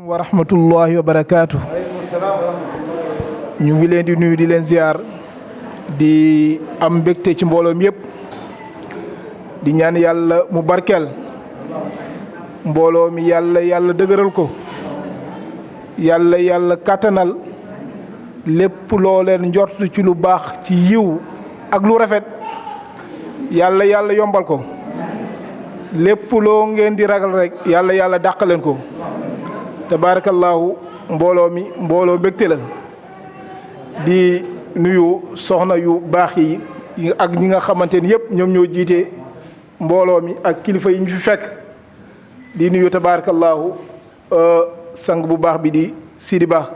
wa rahmatullahi wa barakaatu. ñu ngi leen di nuyu di leen ziar di am mbégte ci mbooloo mi yëpp di ñaan yàlla mu barkeel mbooloo mi yàlla dëgëral ko yàlla kàttanal lépp loo leen njort ci lu baax ci yiw ak lu rafet yàlla yombal ko lépp loo ngeen di ragal rek yàlla dàq leen ko tabaarakallaahu mbooloo mi mbooloo mbégte la di nuyu soxna yu baax yi ak ñi nga xamante ni yëpp ñoom ñoo jiite mbooloo mi ak kilifa yi ñu fi fekk di nuyu tabaarakallaahu sang bu baax bi di Sidi Ba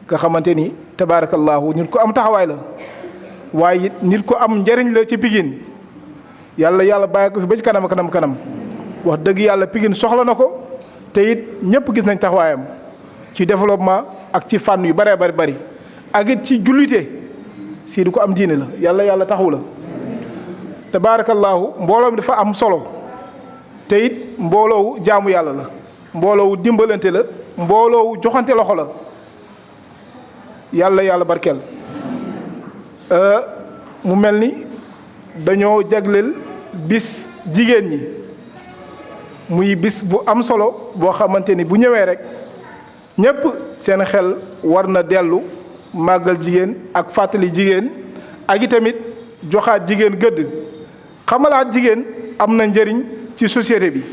nga xamante ni tabaarakallaahu nit ko am taxawaay la waaye it nit ko am njëriñ la ci Pikine yàlla bàyyi ko fi ba ci kanam wax dëgg yàlla Pikine soxla na ko te it ñëpp gis nañ taxawaayam ci développement ak ci fànn yu bëree bëri ak it ci jullite Sidi ko am diine la yàlla taxawu la tabaarakallaahu mbooloo mi dafa am solo te it mbooloowu jaamu yàlla la mbooloowu dimbalante la mbooloowu joxante loxo la yàlla barkeel mu mel ni dañoo jagleel bis jigéen ñi muy bis bu am solo boo xamante ni bu ñëwee rek ñëpp seen xel war na dellu màggal jigéen ak fàttali jigéen ak i tamit joxaat jigéen gëdd xamalaat jigéen am na njëriñ ci société bi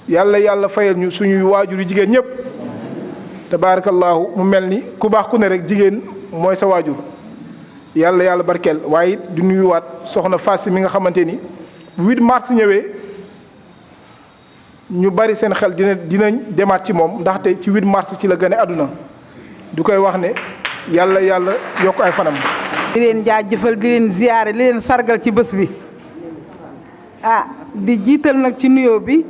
yàlla fayal ñu suñuy waajur yu jigéen ñëpp tabaarakallaahu mu mel ni ku baax ku ne rek jigéen mooy sa waajur yàlla barkeel waaye it di nuyuwaat soxna Fass mi nga xamante ni 8 mars ñëwee ñu bari seen xel dinañ demaat ci moom ndaxte ci 8 mars ci la gane àdduna du koy wax ne yàlla yokk ay fanam. di leen jaajëfal di leen ziyaare di leen sargal ci bés bi di jiital nag ci nuyoo bi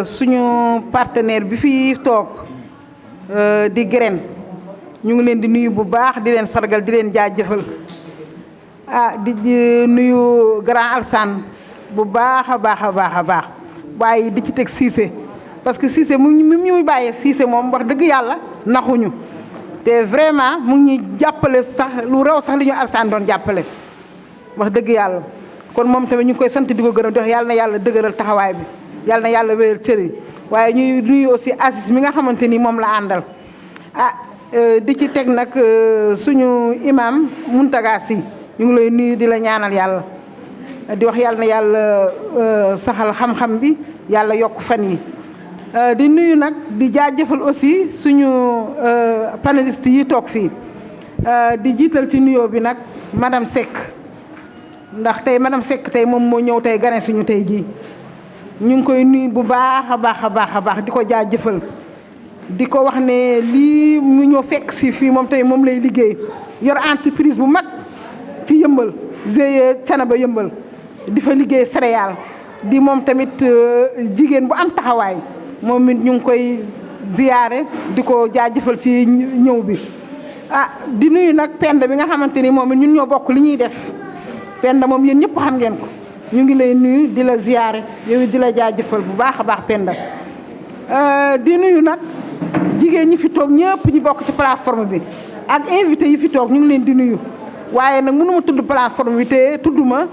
suñu partenaire bi fi toog di Green ñu ngi leen di nuyu bu baax di leen sargal di leen jaajëfal di nuyu grand Alsane bu baax a baax waaye di ci teg Cissé parce que Cissé mu ñu bàyyee Cissé moom wax dëgg yàlla naxuñu te vraiment mu ngi ñuy jàppale sax lu raw sax li ñu Alsane doon jàppale wax dëgg yàlla kon moom tamit ñu ngi koy sant di ko gërëm di wax yàlla na yàlla dëgëral taxawaay bi yàlla na yàlla wéral cëriñ waaye ñuy nuyu aussi Aziz mi nga xamante ni moom la àndal di ci teg nag suñu imam Muntaga Si ñu ngi lay nuyu di la ñaanal yàlla di wax yàlla na yàlla saxal xam-xam bi yàlla yokk fan yi di nuyu nag di jaajëfal aussi suñu panélistes yi toog fii di jiital ci nuyoo bi nag madame Seck ndax tey madame Seck tey moom moo ñëw tey gane suñu tey jii ñu ngi koy nuyu bu baax a baax di ko jaajëfal di ko wax ne lii mu ñëw fekk si fii moom tey moom lay liggéey yor entreprise bu mag ci yëmbal GIE Canaba yëmbal di fa liggéey céréales di moom tamit jigéen bu am taxawaay moom it ñu ngi koy ziyaare di ko jaajëfal ci ñëw bi di nuyu nag Penda bi nga xamante ni moom it ñun ñoo bokk li ñuy def Penda moom yéen ñëpp xam ngeen ko ñu ngi lay nuyu di la ziyaare yow di la jaajëfal bu baax a baax Penda di nuyu nag jigéen ñi fi toog ñëpp ñi bokk ci plateforme bi ak invité yi fi toog ñu ngi leen di nuyu waaye nag mënuma tudd plateforme bi te tudduma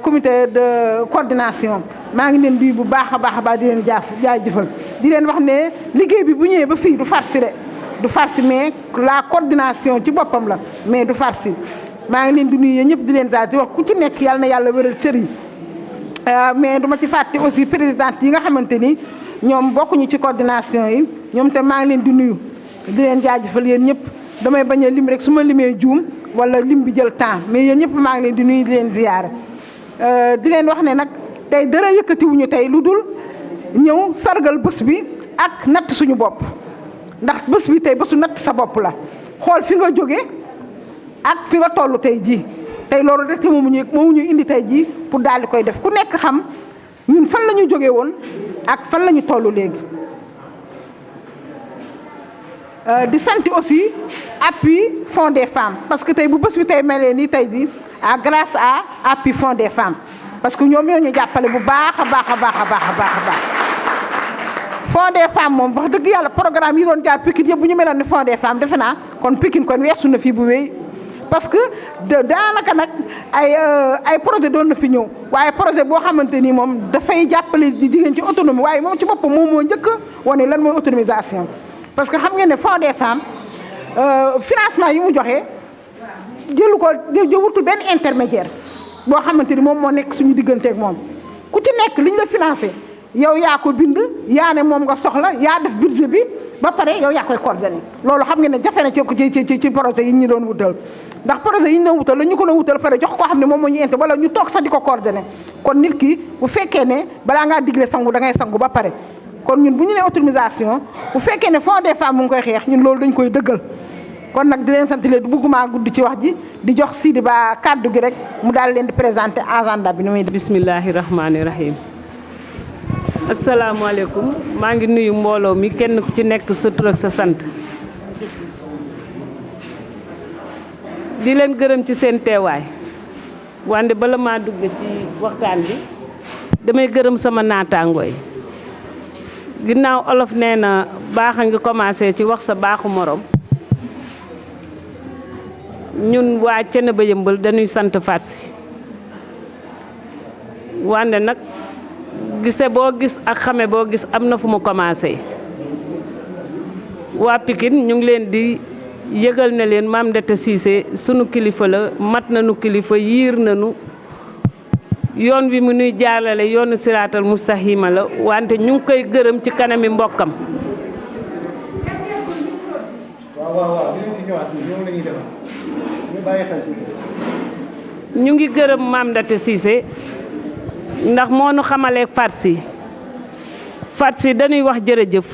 comité de coordination maa ngi leen di bu baax a baax di leen jaajëfal di leen wax ne liggéey bi bu ñëwee ba fii du farci du farci mais la coordination ci boppam la mais du farci maa ngi leen di nuyu yéen ñëpp di leen zaar di wax ku ci nekk yàlla na yàlla wéral cër yi mais duma ci fàtte aussi présidente yi nga xamante ni ñoom bokkuñu ci coordination yi ñoom te maa ngi leen di nuyu di leen jaajëfal yéen ñëpp damay bañ a lim rek su ma limee juum wala lim bi jël temps mais yéen ñëpp maa ngi leen di nuyu di leen ziyaare di leen wax ne nag tey dara yëkkatiwuñu tey lu dul ñëw sargal bés bi ak natt suñu bopp ndax bés bi tey bésu natt sa bopp la xool fi nga jóge ak fi nga toll tey jii tey loolu rek moomu ñu indi tey jii pour daal di koy def ku nekk xam ñun fan la ñu jóge woon ak fan la ñu toll léegi di sant aussi appui Fonds des femmes parce que tey bu bés bi tey melee nii tey jii grâce à appui Fonds des femmes parce que ñoom ñoo ñu jàppale bu baax a baax Fonds des femmes moom wax dëgg yàlla programme yi doon jaar Pikine yëpp bu ñu meloon ni Fonds des femmes defe naa kon Pikine kon weesu na fii bu wéy parce que daanaka nag ay projet doon na fi ñëw waaye projet boo xamante ni moom dafay jàppale jigéen ci autonomie waaye moom ci boppam moom moo njëkk wane lan mooy autonomisation parce que xam ngeen ne Fonds des femmes financement yi mu joxe jëlu ko wutul benn intermédiaire boo xamante ni moom moo nekk suñu digganteeg moom ku ci nekk liñ la financé yow yaa ko bind yaa ne moom nga soxla yaa def budget bi ba pare yow yaa koy coordonné loolu xam ngeen ne jafe na ci projet yi ñu doon wutal ndax projet yi ñu doon wutal la ñu ko doon wutal pare jox koo xam ne moom moo ñu ente wala ñu toog sax di ko coordonné kon nit ki bu fekkee ne balaa ngaa digle sangu da ngay sangu ba pare kon ñun bu ñu nee autonomisation bu fekkee ne Fonds des femmes mu ngi koy xeex ñun loolu dañ koy dëggal kon nag di leen sant leen bëgguma gudd ci wax ji di jox Sidi Ba kàddu gi rek mu daal leen di présenter agenda bi ni muy bismillahi rahmaani rahim asalaamaaleykum maa ngi nuyu mbooloo mi kenn ku ci nekk sa tur ak sa sant di leen gërëm ci seen teewaay wante bala maa dugg ci waxtaan bi damay gërëm sama naataangoo yi ginnaaw olof nee na baax a ngi commencé ci wax sa baaxu morom ñun waa Thiénaba Yeumbeul dañuy sant Fatou Sy wante nag gise boo gis ak xame boo gis am na fu mu commencé waa Pikine ñu ngi leen di yëgal na leen Mame Ndata Cissé sunu kilifa la mat nañu kilifa yiir nañu yoon wi mu nuy jaarale yoonu siraatal mustaqima la wante ñu ngi koy gërëm ci kanami mbokkam ñu ngi gërëm Mame Ndata Cissé ndax moo nu xamaleeg Fatou Sy dañuy wax jërëjëf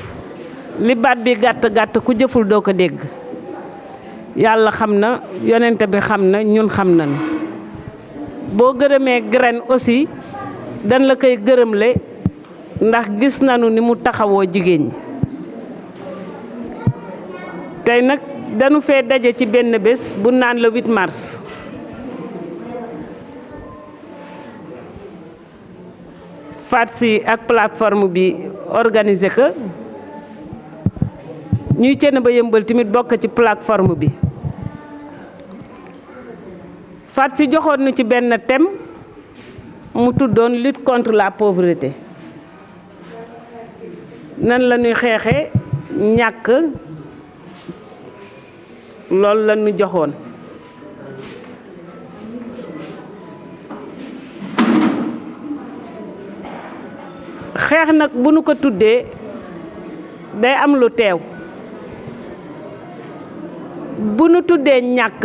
li baat bi gàtt gàtt ku jëful doo ko dégg yàlla xam na yonent bi xam na ñun xam nañu boo gërëmee graine aussi dañ la koy gërëmle ndax gis nañu ni mu taxawoo jigéen ñi tey nag dañu fee daje ci benn bés bu naan le 8 mars Fatou Sy ak plateforme bi organisé ko ñuy Thiénaba Yeumbeul tamit bokk ci plateforme bi Fatou Sy joxoon nu ci benn thème mu tuddoon lutte contre la pauvreté nan la ñuy xeexee ñàkk loolu la ñu joxoon xeex nag bu nu ko tuddee day am lu teew bu nu tuddee ñàkk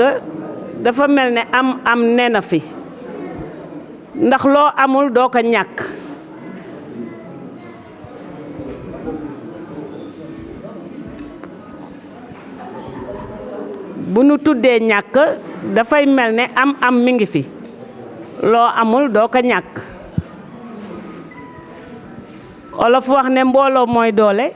dafa mel ne am nee na fi ndax loo amul doo ko ñàkk bu nu tuddee ñàkk dafay mel ne am mi ngi fi loo amul doo ko ñàkk olof wax ne mbooloo mooy doole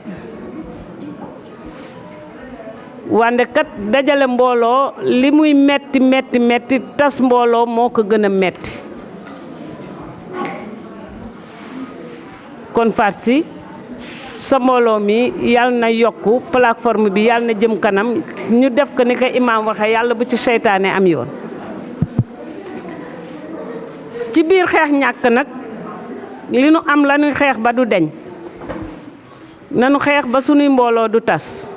wande kat dajale mbooloo li muy metti metti metti tas mbooloo moo ko gën a metti kon Fatou Sy sa mbooloo mi yàlla na yokku plateforme bi yàlla na jëm kanam ñu def ko ni ko imaam waxee yàlla bu ci seytaane am yoon ci biir xeex ñàkk nag li nu am la ñuy xeex ba du deñ nanu xeex ba sunuy mbooloo du tas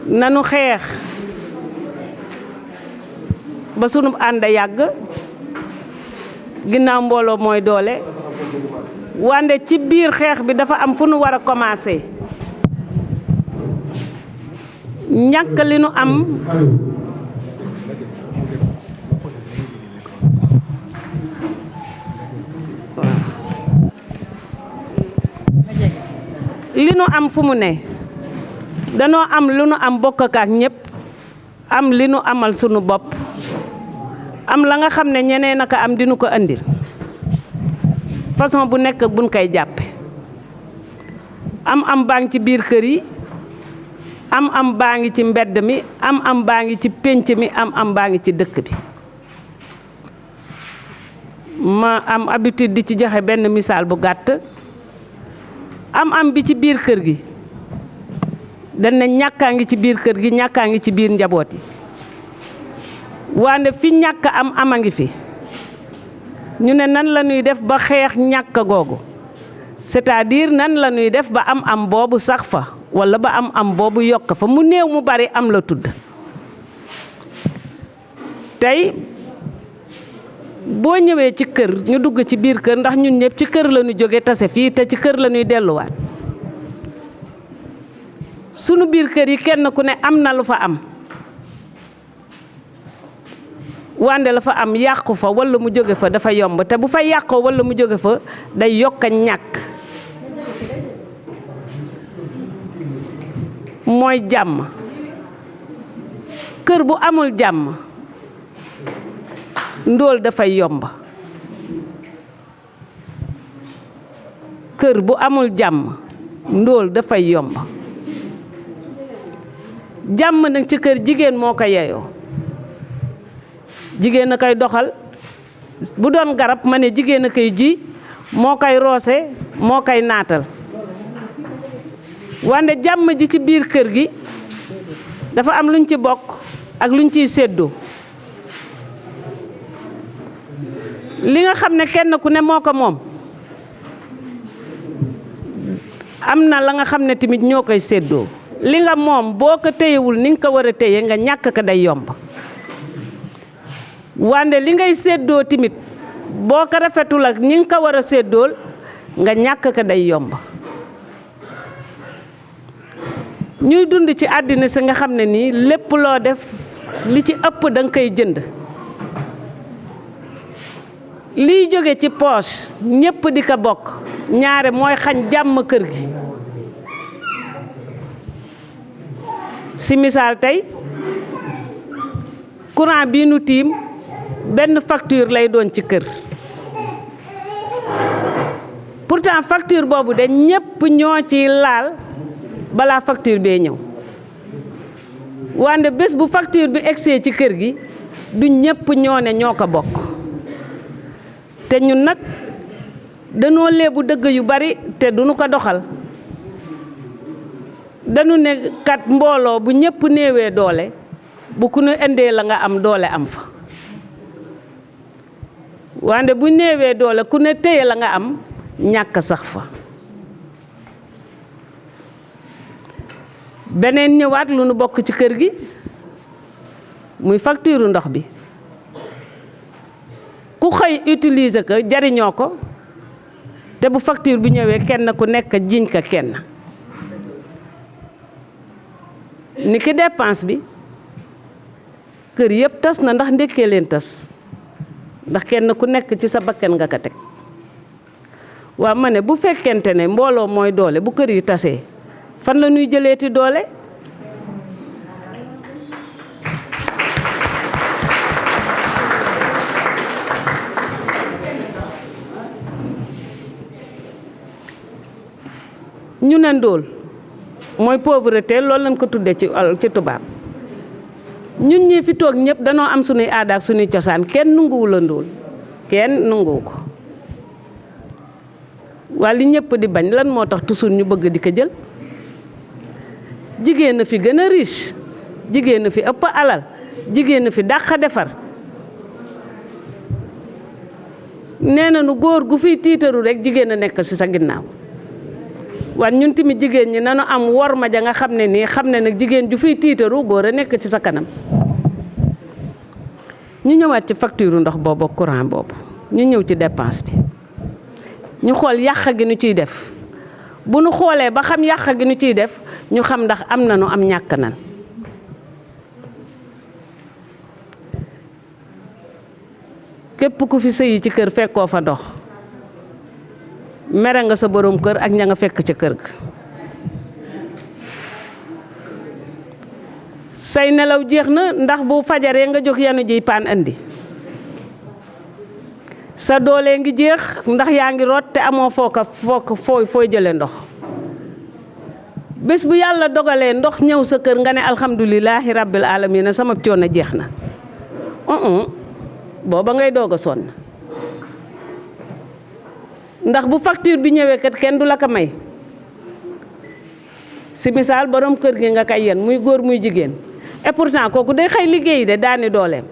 nanu xeex ba sunu ànd yàgg ginnaaw mbooloo mooy doole wande ci biir xeex bi dafa am fu nu war a commencé ñàkk li nu am li nu am fu mu ne danoo am lu nu am bokk ak ñépp am li nu amal sunu bopp am la nga xam ne ñeneen naka am dinu ko andil façon bu nekk buñ koy jàppe am baa ngi ci biir kër yi am baa ngi ci mbedd mi am baa ngi ci pénc mi am baa ngi ci dëkk bi ma am habitude di ci joxe benn misaal bu gàtt am bi ci biir kër gi dañ ne ñàkkaa ngi ci biir kër gi ñàkkaa ngi ci biir njaboot yi wande fi ñàkk am a ngi fi ñu ne nan la ñuy def ba xeex ñàkk googu c'est-à-dire nan la ñuy def ba am boobu sax fa walla ba am boobu yokk fa mu néew mu bari am la tudd tey boo ñëwee ci kër ñu dugg ci biir kër ndax ñun ñëpp ci kër la ñu jóge tase fii te ci kër la ñuy delluwaat sunu biir kër yi kenn ku ne am na lu fa am wande la fa am yàqu fa walla mu jóge fa dafa yomb te bu fa yàqoo walla mu jóge fa day yokk a ñàkk mooy jàmm kër bu amul jàmm ndóol dafay yomb kër bu amul jàmm ndóol dafay yomb jàmm nag ci kër jigéen moo ko yeyoo jigéen a koy doxal bu doon garab ma ne jigéen a koy ji moo koy roose moo koy naatal wante jàmm ji ci biir kër gi dafa am luñ ci bokk ak luñ ciy séddoo li nga xam ne kenn ku ne moo ko moom am na la nga xam ne tamit ñoo koy séddoo li nga moom boo ko téyewul ni nga ko war a téye nga ñàkk ko day yomb wande li ngay séddoo tamit boo ko rafetul ak ñi nga ko war a séddool nga ñàkk ko day yomb ñuy dund ci àddina si nga xam ne nii lépp loo def li ci ëpp da nga koy jënd liy jóge ci poche ñépp di ko bokk ñaare mooy xañ jàmm kër gi si misaal tey courant bii nu tiim benn facture lay doon ci kër pourtant facture boobu de ñépp ñoo ci laal balaa facture bee ñëw wante bés bu facture bi egsee ci kër gi du ñépp ñoo ne ñoo ko bokk te ñun nag danoo léebu dëgg yu bari te duñu ko doxal dañu ne kat mbooloo bu ñépp néewee doole bu ku nu indee la nga am doole am fa wante bu néewee doole ku ne téye la nga am ñàkk sax fa beneen ñëwaat lu nu bokk ci kër gi muy facture ndox bi ku xëy utiliser ko jariñoo ko te bu facture bi ñëwee kenn ku nekk jiñ ko kenn ni ki dépense bi kër yëpp tas na ndax ndekkee leen tas ndax kenn ku nekk ci sa bakkan nga ko teg waaw ma ne bu fekkente ne mbooloo mooy doole bu kër yi tasee fan la ñuy jëleeti doole ñu ne ndóol mooy pauvreté loolu lañ ko tuddee ci tubaab ñun ñi fi toog ñëpp danoo am sunuy aada ak sunuy cosaan kenn nanguwu la ndóol kenn nanguwu ko waa li ñëpp di bañ lan moo tax toujours ñu bëgg di ko jël jigéen na fi gën a riche jigéen na fi ëpp alal jigéen na fi dàq defar nee na nu góor gu fiy tiitaru rek jigéen a nekk ci sa ginnaaw wan ñun tamit jigéen ñi nanu am worma ja nga xam ne nii xam ne nag jigéen ju fiy tiitaru góor a nekk ci sa kanam ñu ñëwaat ci facture ndox boobu courant boobu ñu ñëw ci dépense bi ñu xool yàq gi nu ciy def bu nu xoolee ba xam yàq gi nu ciy def ñu xam ndax am na nu am ñàkk nan képp ku fi sëyi ci kër fekkoo fa ndox mere nga sa borom kër ak ña nga fekk ca kër ga say nelaw jeex na ndax bu fajaree nga jóg yanu jiy paan andi sa doole ngi jeex ndax yaa ngi root te amoo fooy jële ndox bés bu yàlla dogalee ndox ñëw sa kër nga ne alhamdulilahi rabbil alamin sama coono jeex na booba ngay doog a sonn ndax bu facture bi ñëwee kat kenn du la ko may si misaal borom kër gi nga kay yen muy góor muy jigéen et pourtant kooku day xëy liggéeyi de daani dooleem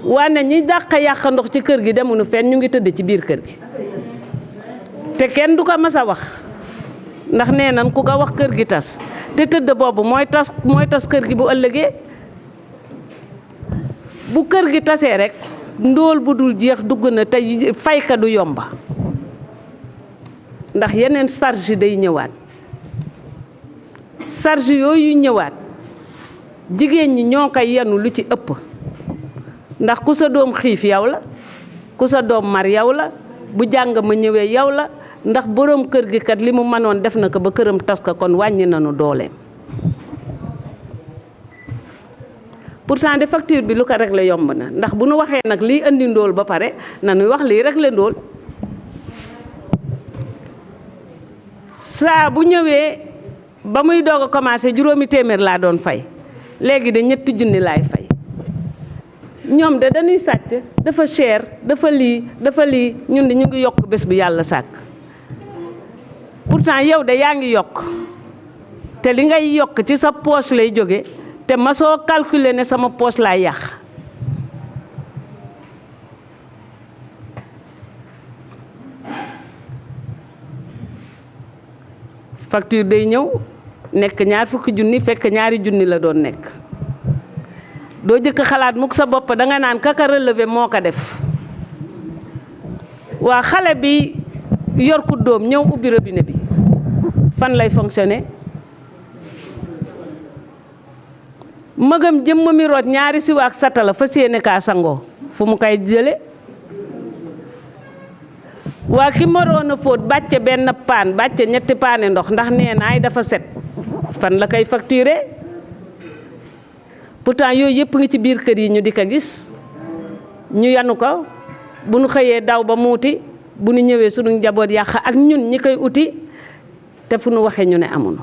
wane ñi dàq yàq ndox ci kër gi demuñu fenn ñu ngi tëdd ci biir kër gi te kenn du ko mas a wax ndax nee nan ku ko wax kër gi tas te tëdd boobu mooy tas kër gi bu ëllëgee bu kër gi tasee rek ndóol bu dul jeex dugg na te fayka du yomba ndax yeneen charge day ñëwaat charge yooyu ñëwaat jigéen ñi ñoo koy yenu lu ci ëpp ndax ku sa doom xiif yow la ku sa doom mar yow la bu jàng ma ñëwee yow la ndax boroom kër gi kat li mu mënoon def na ko ba këram tas ko kon wàññi nañu dooleem pourtant de facture bi lu ko réglé yomb na ndax bu nu waxee nag liy indi ndóol ba pare nañuy wax liy réglé ndóol saa bu ñëwee ba muy doog a commencé juróomi téeméer laa doon fay léegi de ñetti junni laay fay ñoom de dañuy sàcc dafa cher dafa lii ñun de ñu ngi yokk bés bu yàlla sàkk pourtant yow de yaa ngi yokk te li ngay yokk ci sa poche lay jóge te ma soo calculer ne sama poche laay yàq facture day ñëw nekk ñaar fukki junni fekk ñaari junni la doon nekk doo jëkk xalaat mukk sa bopp danga naan kaka relevé moo ko def waa xale bi yor ku doom ñëw ubbi robinet bi fan lay fonctionner magam jëmm mi root ñaari siwa ak satala fa séene kaa sangoo fu mu koy jële waa ki maroon a fóot bàcce benn paan bàcce ñetti paane ndox ndax nee naay dafa set fan la koy facturer pourtant yooyu yëpp ngi ci biir kër yi ñu di ko gis ñu yanu ko bu nu xëyee daw ba muuti bu nu ñëwee sunu njaboot yàq ak ñun ñi koy uti te fu nu waxee ñu ne amuñu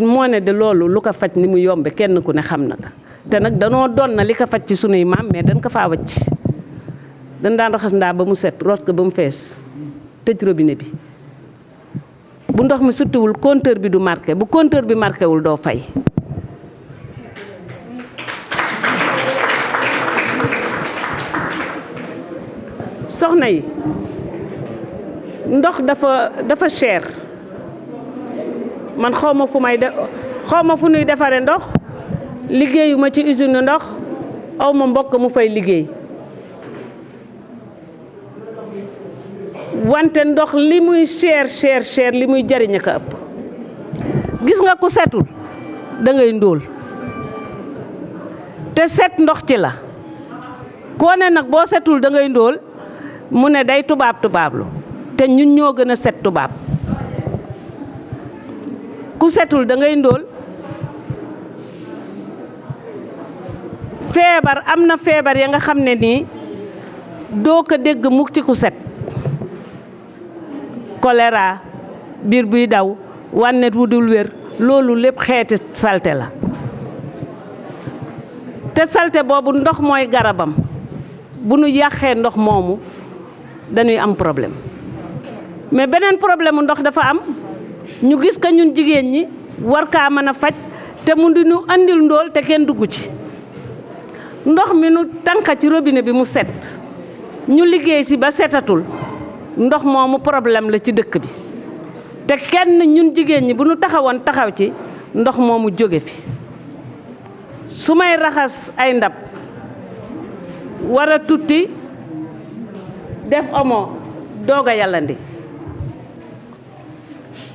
moo ne de loolu lu ko faj ni mu yombe kenn ku ne xam na ko te nag danoo doon na li ko faj ci sunuy maam mais dañ ko faa wacc dañ daan raxas ndaa ba mu set root ko ba mu fees tëj robinet bi bu ndox mi suttiwul compteur bi du marqué bu compteur bi marqué wul doo fay soxna yi ndox dafa cher man xaw ma fu nuy defare ndox liggéeyuma ci usine ndox aw ma mbokk mu fay liggéey wante ndox li muy cher li muy jariñ a ko ëpp gis nga ku setul da ngay ndóol te set ndox ci la koo ne nag boo setul da ngay ndóol mu ne day tubaablu te ñun ñoo gën a set tubaab ku setul da ngay ndóol feebar am na feebar ya nga xam ne nii doo ko dégg mukk ci ku set choléra biir buy daw wànnet wu dul wér loolu lépp xeeti salte la te salte boobu ndox mooy garabam bu nu yàqee ndox moomu dañuy am problème mais beneen problème ndox dafa am ñu gis ko ñun jigéen ñi war kaa mën a faj te mu di nu andil ndóol te kenn dugg ci ndox mi nu tànqa ci robinet bi mu set ñu liggéey si ba setatul ndox moomu problème la ci dëkk bi te kenn ñun jigéen ñi bu nu taxawoon taxaw ci ndox moomu jóge fi su may raxas ay ndab war a tutti def omo doog a yàllandi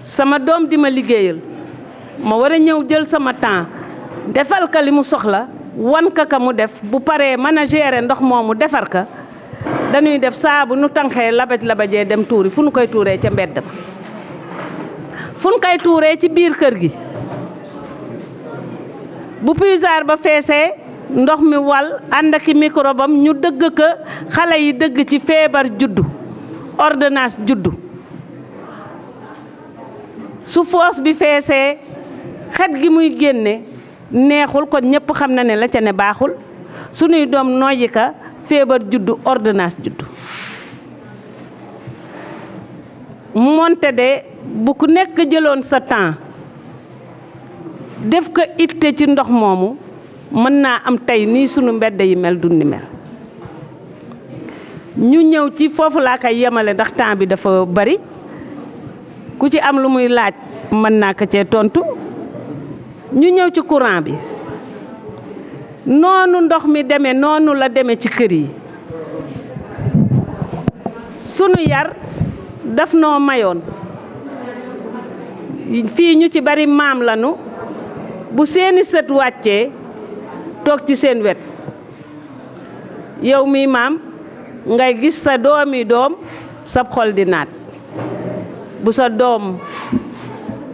sama doom di ma liggéeyal ma war a ñëw jël sama temps defal ka li mu soxla wan ka mu def bu paree mën a gérer ndox moomu defar ka dañuy def saabu nu tànqee labajee dem tuuri fu nu koy tuuree ca mbedd ma fu nu koy tuuree ci biir kër gi bu puisard ba feesee ndox mi wal ànd ak microbe am ñu dëgg ka xale yi dëgg ci feebar juddu ordonnance juddu su foos bi feesee xet gi muy génne neexul kon ñëpp xam na ne la ca ne baaxul sunuy doom noyyi ka feebar juddu ordonnance juddu moonte de bu ku nekk jëloon sa temps def ko itte ci ndox moomu mën naa am tey nii sunu mbedd yi mel du ni mel ñu ñëw ci foofu laa koy yemale ndax temps bi dafa bari ku ci am lu muy laaj mën naa ko cee tontu ñu ñëw ci courant bi noonu ndox mi demee noonu la demee ci kër yi sunu yar daf noo mayoon fii ñu ci bari maam lanu bu seeni sët wàccee toog ci seen wet yow mi maam ngay gis sa doomi doom sab xol di naat bu sa doom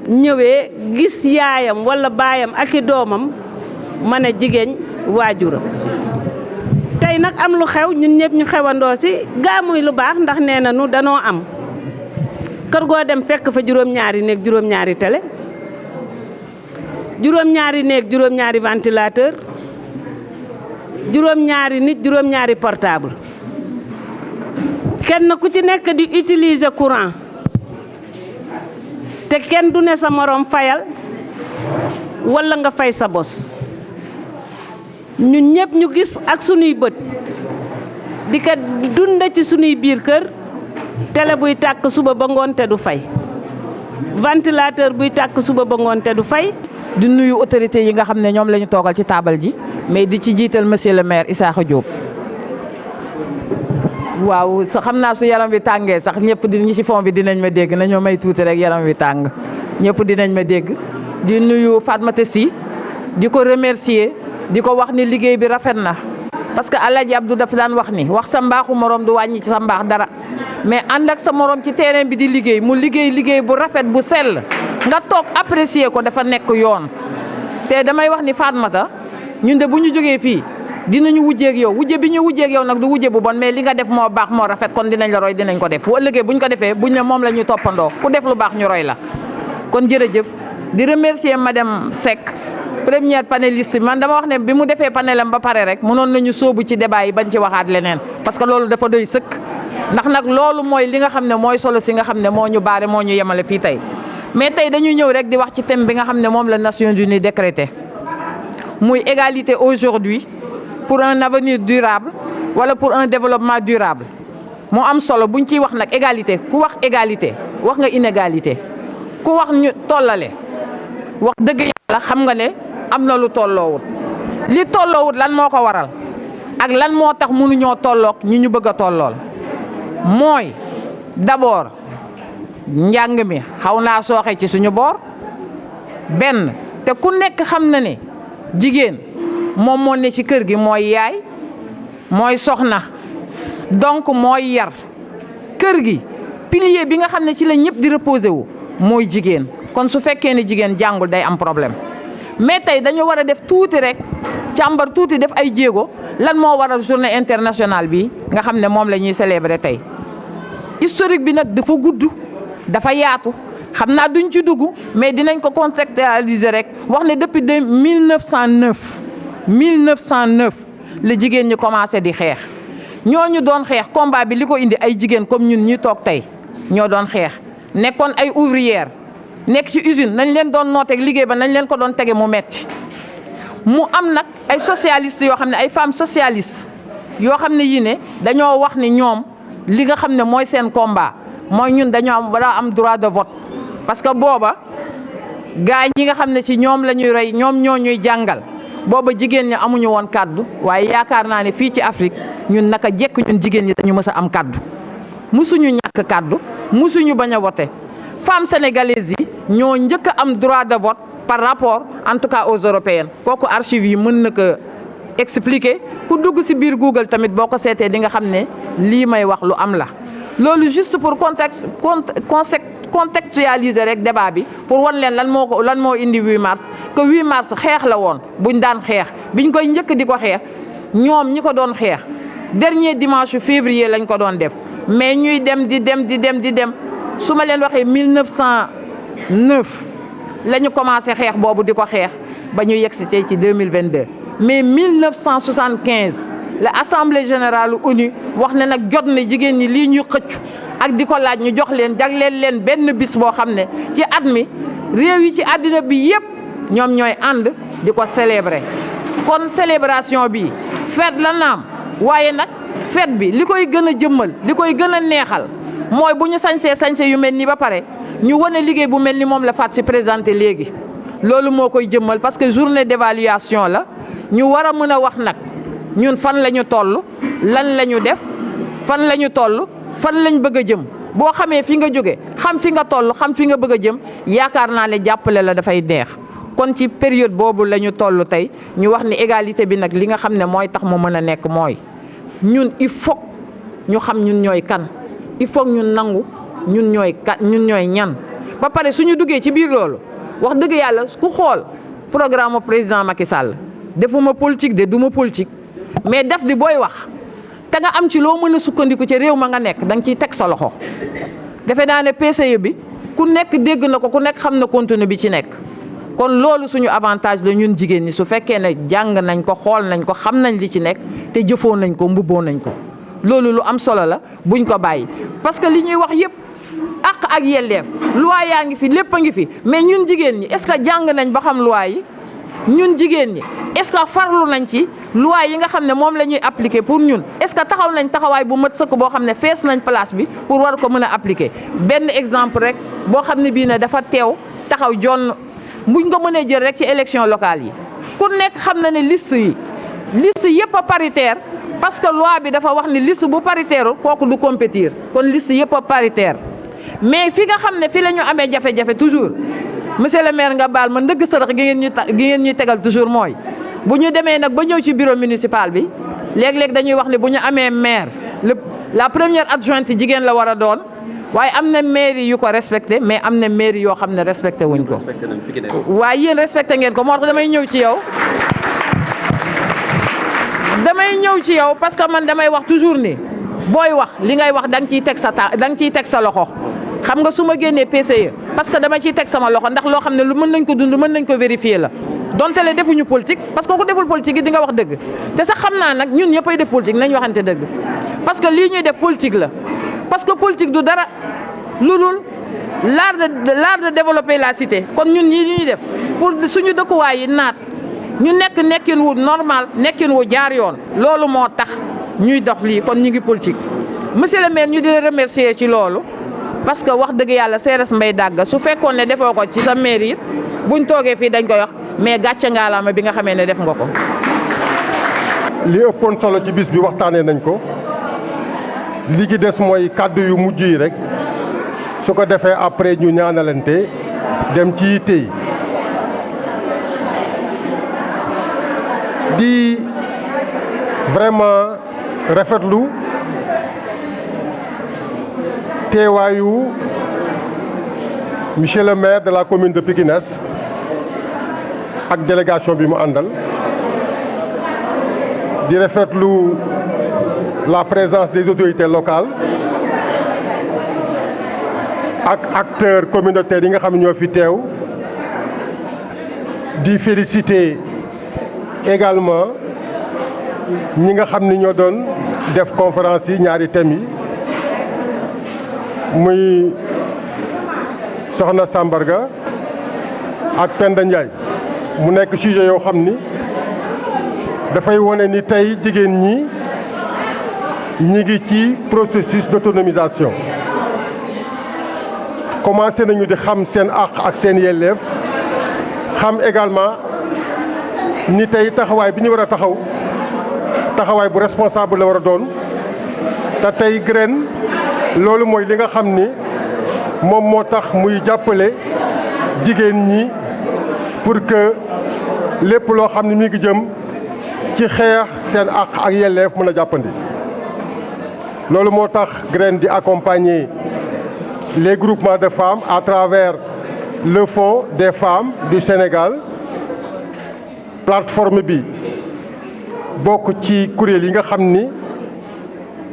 ñëwee gis yaayam walla baayam ak i doomam mën a jigéen waajuram tey nag am lu xew ñun ñëpp ñu xewandoo ci gaamuy lu baax ndax nee na nu danoo am kër goo dem fekk fa juróom-ñaari néeg juróom-ñaari télé juróom-ñaari néeg juróom-ñaari ventilateur juróom-ñaari nit juróom-ñaari portable kenn ku ci nekk di utiliser courant te kenn du ne sa moroom fayal walla nga fay sa bos ñun ñëpp ñu gis ak sunuy bët di ko dund ci sunuy biir kër télé buy tàkk suba ba ngoon te du fay ventilateur buy tàkk suba ba ngoon te du fay. di nuyu autorités yi nga xam ne ñoom la ñu toogal ci taabal ji mais di ci jiital monsieur le maire Issakha Diop waaw sa xam naa su yaram wi tàngee sax ñëpp di ñi ci fond bi dinañ ma dégg nañoo may tuuti rek yaram wi tàng ñëpp dinañ ma dégg di nuyu Fatmata Sy di ko remercier di ko wax ni liggéey bi rafet na parce que Alaaji Abdou dafa daan wax ni wax sa mbaaxu morom du wàññi ci sa mbaax dara mais ànd ak sa morom ci terrain bi di liggéey mu liggéey bu rafet bu sell nga toog apprécier ko dafa nekk yoon te damay wax ni Fatmata ñun de bu ñu jógee fii dinañu wujjeeg yow wujje bi ñu wujjeeg yow nag du wujje bu bon mais li nga def moo baax moo rafet kon dinañ la roy dinañ ko def bu ëllëgee buñ ko defee buñ ne moom la ñuy toppandoo ku def lu baax ñu roy la kon jërëjëf di remercier madame Seck première panéliste man dama wax ne bi mu defee panelam ba pare rek mënoon nañu sóobu ci débat yi bañ ci waxaat leneen parce que loolu dafa doy sëkk ndax nag loolu mooy li nga xam ne mooy solo si nga xam ne moo ñu baare moo ñu yemale fii tey mais tey dañuy ñëw rek di wax ci thème bi nga xam ne moom la Nations Unies décrété muy égalité aujourd'hui pour un avenir durable wala pour un développement durable moo am solo buñ ciy wax nag égalité ku wax égalité wax nga inégalité ku wax ñu tollale wax dëgg yàlla xam nga ne am na lu tolloowut li tolloowut lan moo ko waral ak lan moo tax mënuñoo tolloog ñi ñu bëgg a tollool mooy d'abord njàng mi xaw naa sooxe ci suñu boor benn te ku nekk xam na ne jigéen moom moo ne ci kër gi mooy yaay mooy soxna donc mooy yar kër gi pilier bi nga xam ne ci la ñëpp di reposer wu mooy jigéen kon su fekkee ne jigéen jàngul day am problème mais tey dañu war a def tuuti rek càmbar tuuti def ay jéego lan moo waral journée internationale bi nga xam ne moom la ñuy célébrer tey historique bi nag dafa gudd dafa yaatu xam naa duñ ci dugg mais dinañ ko contextualiser rek wax ne depuis 1909 la jigéen ñi commencé di xeex ñooñu doon xeex combat bi li ko indi ay jigéen comme ñun ñi toog tey ñoo doon xeex nekkoon ay ouvrière nekk ci usine nañ leen doon nooteeg liggéey ba nañ leen ko doon tege mu metti mu am nag ay socialistes yoo xam ne ay femmes socialistes yoo xam ne yii ne dañoo wax ni ñoom li nga xam ne mooy seen combat mooy ñun dañoo am droit de vote parce que booba gaa ñi nga xam ne ci ñoom la ñuy roy ñoom ñoo ñuy jàngal booba jigéen ñi amuñu woon kàddu waaye yaakaar naa ne fii ci Afrique ñun naka jekk ñun jigéen ñi dañu mës a am kàddu musuñu ñàkk kàddu musuñu bañ a voter femmes sénégalaises yi ñoo njëkk a am droit de vote par rapport en tout cas aux européennes kooku archives yi mën na ko expliquer ku dugg ci biir Google tamit boo ko seetee di nga xam ne lii may wax lu am la loolu juste pour contextualiser rek débat bi pour wan leen lan moo indi 8 mars que 8 mars xeex la woon buñ daan xeex biñ koy njëkk di ko xeex ñoom ñi ko doon xeex dernier dimanche février lañ ko doon def mais ñuy dem di dem su ma leen waxee 1909 la ñu commencé xeex boobu di ko xeex ba ñu yegg si tey ci 2022 mais 1975 la assemblée générale ONU wax ne nag jot na jigéen ñi lii ñu xëccu ak di ko laaj ñu jox leen jagleel leen benn bis boo xam ne ci at mi réew yi ci àddina bi yépp ñoom ñooy ànd di ko célébrer. kon célébration bi fête la naam waaye nag fête bi li koy gën a jëmmal li koy gën a neexal mooy bu ñu sañse yu mel ni ba pare ñu wane liggéey bu mel ni moom la Fatou si présenté léegi loolu moo koy jëmmal parce que journée d'évaluation la ñu war a mën a wax nag ñun fan la ñu toll lan la ñu def fan la ñu toll fan lañ bëgg a jëm boo xamee fi nga jóge xam fi nga toll xam fi nga bëgg a jëm yaakaar naa ne jàppale la dafay neex. kon ci période boobu la ñu toll tey ñu wax ni égalité bi nag li nga xam ne mooy tax mu mën a nekk mooy ñun il faut ñu xam ñun ñooy kan il faut ñu nangu ñun ñooy ñan ba pare suñu duggee ci biir loolu wax dëgg yàlla ku xool programme président Macky Sall defuma politique de duma politique mais def di booy wax te nga am ci loo mën a sukkandiku ci réew ma nga nekk da nga ciy teg sa loxo defe naa ne PCE bi ku nekk dégg na ko ku nekk xam na contenu bi ci nekk. kon loolu suñu avantage la ñun jigéen ñi su fekkee ne jàng nañ ko xool nañ ko xam nañ li ci nekk te jëfoo nañ ko mbubboo nañ ko loolu lu am solo la buñ ko bàyyi parce que li ñuy wax yépp àq ak yelleef loi yaa ngi fi lépp a ngi fi mais ñun jigéen ñi est-ce que jàng nañ ba xam loi yi ñun jigéen ñi est-ce que farlu nañ ci loi yi nga xam ne moom la ñuy appliquer pour ñun est-ce que taxaw nañ taxawaay bu mat sëkk boo xam ne fees nañ place bi pour war ko mën a appliquer benn exemple rek boo xam ne bii ne dafa teew taxaw jonn buñ ko mënee jël rek ci élection locale yi ku nekk xam na ne liste yëpp a paritaire parce que loi bi dafa wax ni liste bu paritaire kooku du compétir kon liste yëpp a paritaire mais fi nga xam ne fi la ñu amee jafe-jafe toujours monsieur le maire nga baal ma ndëgg sërëx gi ngeen ñuy tegal toujours mooy bu ñu demee nag ba ñëw ci bureau municipal bi léeg-léeg dañuy wax ne bu ñu amee maire la première adjointe jigéen la war a doon waaye am na mairie yu ko respecté mais am na mairie yoo xam ne respecté wuñ ko waaye yéen respecté ngeen ko moo tax damay ñëw ci yow parce que man damay wax toujours ni booy wax li ngay wax da nga ciy teg sa loxo xam nga su ma génnee PCE parce que dama ciy teg sama loxo ndax loo xam ne lu mën nañ ko dund mën nañ ko vérifier la donte le defuñu politique parce que ku deful politique yi di nga wax dëgg te sax xam naa nag ñun ñëppay def politique nañ waxante dëgg parce que lii ñuy def politique la parce que politique du dara lu dul l'art de développer la cité kon ñun ñii li ñuy def pour suñu dëkkuwaay yi naat ñu nekkin wu normal nekkin wu jaar yoon loolu moo tax ñuy dox lii kon ñu ngi politique. monsieur le maire ñu di remercier ci loolu parce que wax dëgg yàlla Seres Mbaye Dagga su fekkoon ne defoo ko ci sa mairie it buñ toogee fii dañ koy wax mais gàcce ngaalaama bi nga xamee ne def nga ko. li ëppoon solo ci bis bi waxtaanee nañ ko. li ci des mooy kàddu yu mujj yi rek su ko defee après ñu ñaanalante dem ci yitte yi di vraiment rafetlu teewaayu monsieur le maire de la commune de Pikine Est ak délégation bi mu àndal di rafetlu la présence des autorités locales ak acteurs communautaires yi nga xam ne ñoo fi teew di féliciter également ñi nga xam ni ñoo doon def conférence yi ñaari thèmes yi muy Soxna Sambarga ak Penda Ndiaye mu nekk sujet yoo xam ni dafay wone ni tey jigéen ñi ngi ci processus d'autonomisation commencé nañu di xam seen àq ak seen yelleef xam également ni tey taxawaay bi ñu war a taxawaay bu responsable la war a doon te tey Graine loolu mooy li nga xam ni moom moo tax muy jàppale jigéen ñi pour que lépp loo xam ni mi ngi jëm ci xeex seen àq ak yelleef mën a jàppandi. loolu moo tax Graine di accompagner les groupements de femmes à travers le Fonds des femmes du Sénégal plateforme bi bokk ci kuréel yi nga xam ni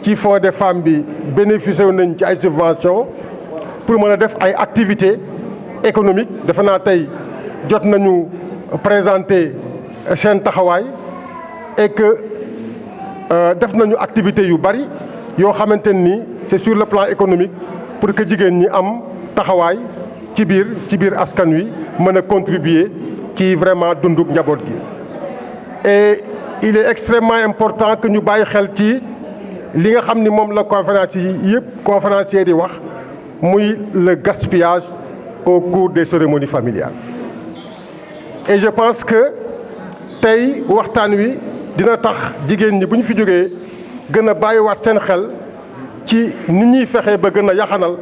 ci Fonds des femmes bi bénéficié nañ ci ay subventions pour mën a def ay activités économiques defe naa tey jot nañu présenter seen taxawaay et que def nañu activités yu bari yoo xamante ni c'est sur le plan économique pour que jigéen ñi am taxawaay ci biir askan wi mën a contribuer ci vraiment dunduk njaboot gi. Et il est extrêmement important que ñu bàyyi xel ci li nga xam ni moom la conférencier di wax muy le gaspillage au cours des cérémonies familiales. Et je pense que tey waxtaan wi dina tax jigéen ñi bu ñu fi jógee gën a bàyyiwaat seen xel ci ni ñuy fexee ba gën a yaxanal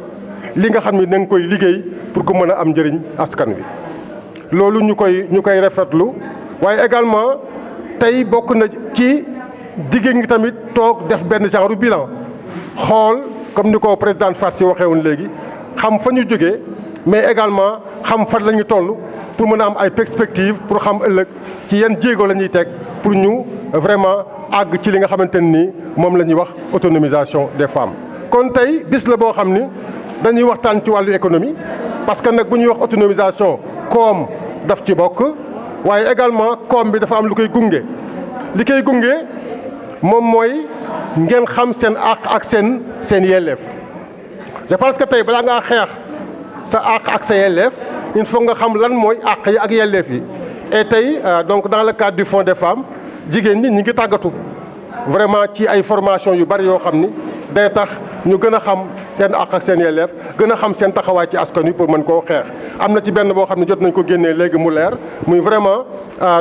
li nga xam ni na nga koy liggéey pour que mën a am njëriñ askan wi. loolu ñu koy rafetlu waaye également tey bokk na ci jigéen ñi tamit toog def benn genre bilan xool comme ni ko président Farsi waxee woon léegi xam fa ñu jógee mais également xam fan la ñu toll pour mën a am ay perspectives pour xam ëllëg ci yan jéego la ñuy teg pour ñu vraiment àgg ci li nga xamante ni moom la ñuy wax autonomisation des femmes. kon tey bis la boo xam ni dañuy waxtaan ci wàllu économie parce que nag bu ñuy wax autonomisation koom daf ci bokk waaye également koom bi dafa am lu koy gunge li koy gunge moom mooy ngeen xam seen àq ak seen yelleef. je pense que tey balaa ngaa xeex sa àq ak sa yelleef il faut nga xam lan mooy àq yi ak yelleef yi. et tey donc dans le cadre du Fonds des femmes jigéen ñi ngi tàggatu vraiment ci ay formation yu bari yoo xam ni day tax ñu gën a xam seen àq ak seen yelleef gën a xam seen taxawaay ci askan wi pour mën koo xeex. am na ci benn boo xam ne jot nañ ko génnee léegi mu leer muy vraiment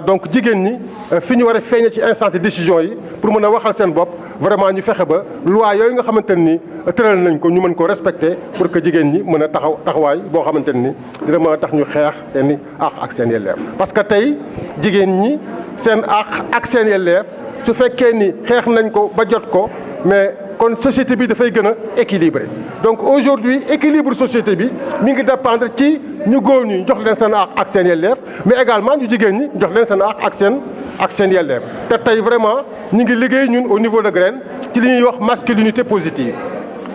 donc jigéen ñi fi ñu war a feeñee ci instance de décision yi pour mën a waxal seen bopp vraiment ñu fexe ba loi yooyu nga xamante ni tëral nañ ko ñu mën ko respecter pour que jigéen ñi mën a taxawaay boo xamante ni dina mën a tax ñu xeex seen i àq ak seen yelleef. parce que tey jigéen ñi seen àq ak seen yelleef su fekkee ni xeex nañ ko ba jot ko mais kon société bi dafay gën a équilibré. donc aujourd'hui équilibre société bi mi ngi dépendre ci ñu góor ñi jox leen seen àq ak seen yelleef mais également ñu jigéen ñi jox leen seen àq ak seen yelleef. te tey vraiment ñu ngi liggéey ñun au niveau de Graine ci li ñuy wax masculinité positive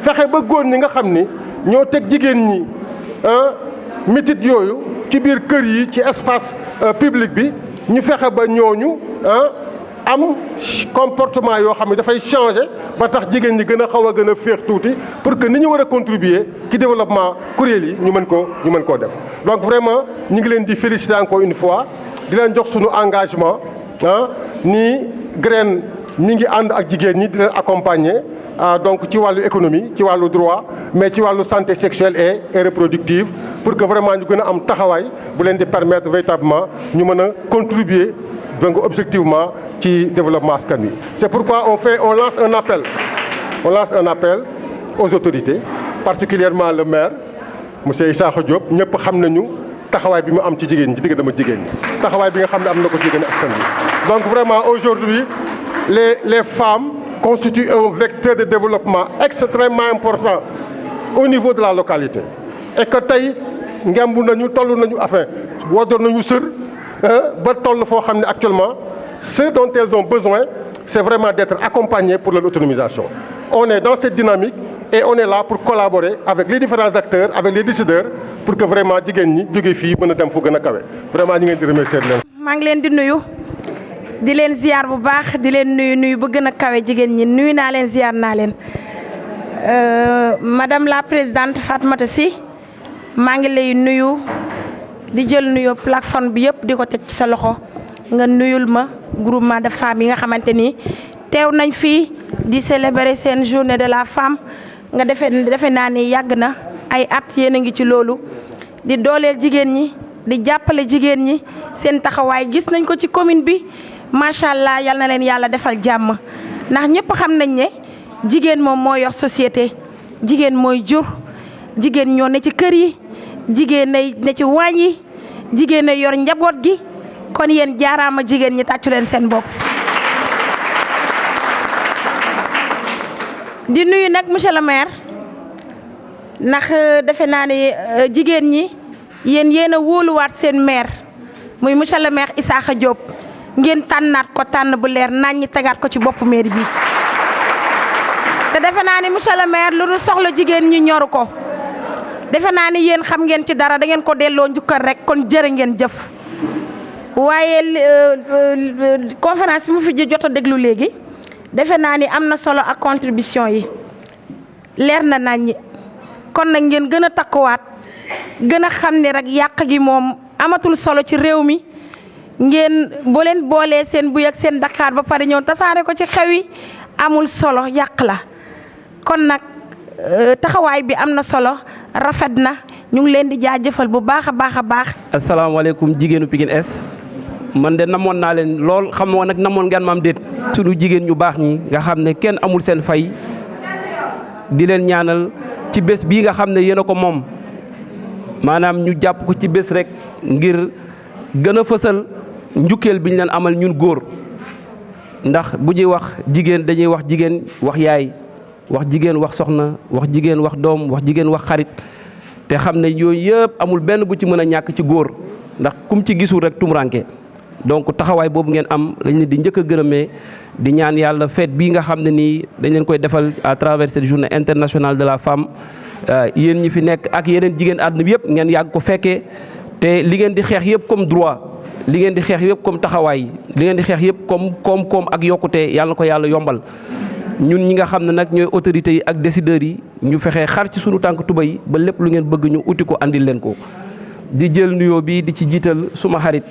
fexe ba góor ñi nga xam ni ñoo teg jigéen ñi métit yooyu ci biir kër yi ci espace public bi ñu fexe ba ñooñu am comportement yoo xam ne dafay changer ba tax jigéen ñi gën a féex tuuti pour que ni ñu war a contribuer ci développement kuréel yi ñu mën koo def. donc vraiment ñu ngi leen di féliciter encore une fois di leen jox suñu engagement ni Graine mi ngi ànd ak jigéen ñi di leen accompagner donc ci wàllu économie ci wàllu droit mais ci wàllu santé sexuelle et reproductive pour que vraiment ñu gën a am taxawaay bu leen di permettre véritablement ñu mën a contribuer donc objectivement ci développement askan wi. c'est pourquoi on lance un appel aux autorités particulièrement le maire monsieur Issakha Diop ñëpp xam nañu taxawaay bi mu am ci jigéen ñi ci diggante jigéen ñi taxawaay bi nga xam ne am na ko jigéen askan wi. donc vraiment aujourd'hui les femmes constituent un vecteur de développement extrêmement important au niveau de la localité et que tey ngemb nañu toll nañu wodoon nañu sër ba toll foo xam ne actuellement ce dont elles ont besoin c'est vraiment d'être accompagnées pour leur autonomisation. On est dans cette dynamique et on est là pour collaborer avec les différents acteurs avec les décideurs pour que vraiment jigéen ñi jóge fii mën a dem fu gën a kawe vraiment ñu ngeen di remercier leen. maa ngi leen di nuyu di leen ziar bu baax di leen nuyu bu gën a kawe jigéen ñi nuyu naa leen ziar naa leen madame la présidente Fatmata Sy maa ngi lay nuyu di jël nuyu plateforme bi yëpp di ko teg ci sa loxo nga nuyul ma groupement de femmes yi nga xamante ni teew nañ fii di célébrer seen journée de la femme nga defe naa ni yàgg na ay at yéen a ngi ci loolu di dooleel jigéen ñi di jàppale jigéen ñi seen taxawaay gis nañ ko ci commune bi macha allah yal na leen yàlla defal jàmm ndax ñëpp xam nañ ne jigéen moom moo yor société jigéen mooy jur jigéen ñoo ne ci kër yi jigéen ne ci waañ yi jigéen a yor njaboot gi kon yéen jaaraama jigéen ñi tàccu leen seen bopp. di nuyu nag monsieur le maire ndax defe naa ne jigéen ñi yéen a wóoluwaat seen maire muy monsieur le maire Issakha Diop ngeen tànnaat ko tànn bu leer nañ ñi tegaat ko ci bopp maire bi te defe naa ne monsieur le maire lu dul soxla jigéen ñi ñoru ko defe naa ni yéen xam ngeen ci dara da ngeen ko delloo njukkal rek kon jërë ngeen jëf waaye conférence bi mu fi jot a déglu léegi defe naa ni am na solo ak contribution yi leer na nañ kon nag ngeen gën a takkuwaat gën a xam ne rek yàq gi moom amatul solo ci réew mi ngeen boo leen boolee seen buy ak seen Dakar ba pare ñëw tasaare ko ci xew yi amul solo yàq la kon nag taxawaay bi am na solo rafet na ñu ngi leen di jaajëfal bu baax a baax a baax. asalaamaaleykum jigéenu Pikine Est man de namoon naa leen lool xam nga nag namoon ngeen maam déet sunu jigéen ñu baax ñi nga xam ne kenn amul seen fay di leen ñaanal ci bés bii nga xam ne yéen a ko moom maanaam ñu jàpp ko ci bés rek ngir gën a fësal njukkeel bi ñu leen amal ñun góor ndax bu ñuy wax jigéen dañuy wax jigéen wax yaay wax jigéen wax soxna wax jigéen wax doom wax jigéen wax xarit te xam ne yooyu yëpp amul benn bu ci mën a ñàkk ci góor ndax kum ci gisul rek tumuranke donc taxawaay boobu ngeen am lañ leen di njëkk a gërëmee di ñaan yàlla fête bii nga xam ne nii dañ leen koy defal à travers cette journée internationale de la femme yéen ñi fi nekk ak yeneen jigéen àdduna bi yëpp ngeen yàgg ko fekkee te li ngeen di xeex yëpp comme droit li ngeen di xeex yëpp comme taxawaay li ngeen di xeex yëpp comme koom-koom ak yokkute yàlla na ko yàlla yombal ñun ñi nga xam ne nag ñooy autorités yi ak décideurs yi ñu fexee xar ci sunu tànk tuba yi ba lépp lu ngeen bëgg ñu uti ko andil leen ko di jël nuyoo bi di ci jiital suma xarit